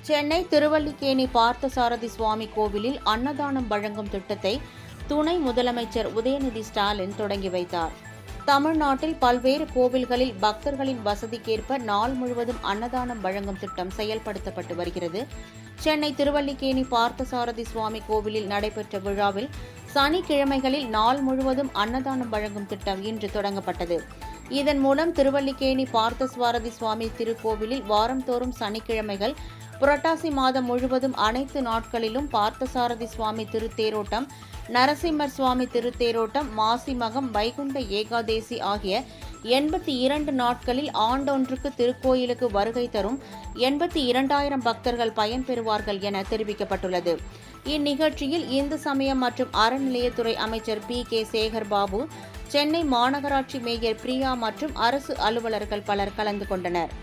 சென்னை திருவல்லிக்கேணி பார்த்தசாரதி சுவாமி கோவிலில் அன்னதானம் வழங்கும் திட்டத்தை துணை முதலமைச்சர் உதயநிதி ஸ்டாலின் தொடங்கி வைத்தார். தமிழ்நாட்டில் பல்வேறு கோவில்களில் பக்தர்களின் வசதிக்கேற்ப நாள் முழுவதும் அன்னதானம் வழங்கும் திட்டம் செயல்படுத்தப்பட்டு வருகிறது. சென்னை திருவல்லிக்கேணி பார்த்தசாரதி சுவாமி கோவிலில் நடைபெற்ற விழாவில் சனிக்கிழமைகளில் நாள் முழுவதும் அன்னதானம் வழங்கும் திட்டம் இன்று தொடங்கப்பட்டது. இதன் மூலம் திருவல்லிக்கேணி பார்த்தசாரதி சுவாமி திருக்கோவிலில் வாரந்தோறும் சனிக்கிழமைகள், புரட்டாசி மாதம் முழுவதும் அனைத்து நாட்களிலும் பார்த்தசாரதி சுவாமி திருத்தேரோட்டம், நரசிம்மர் சுவாமி திருத்தேரோட்டம், மாசி மகம், வைகுண்ட ஏகாதேசி ஆகிய 82 நாட்களில் ஆண்டொன்றுக்கு திருக்கோயிலுக்கு வருகை தரும் 82,000 பக்தர்கள் பயன்பெறுவார்கள் என தெரிவிக்கப்பட்டுள்ளது. இந்நிகழ்ச்சியில் இந்து சமயம் மற்றும் அறநிலையத்துறை அமைச்சர் P.K. சேகர் பாபு, சென்னை மாநகராட்சி மேயர் பிரியா மற்றும் அரசு அலுவலர்கள் பலர் கலந்து கொண்டனர்.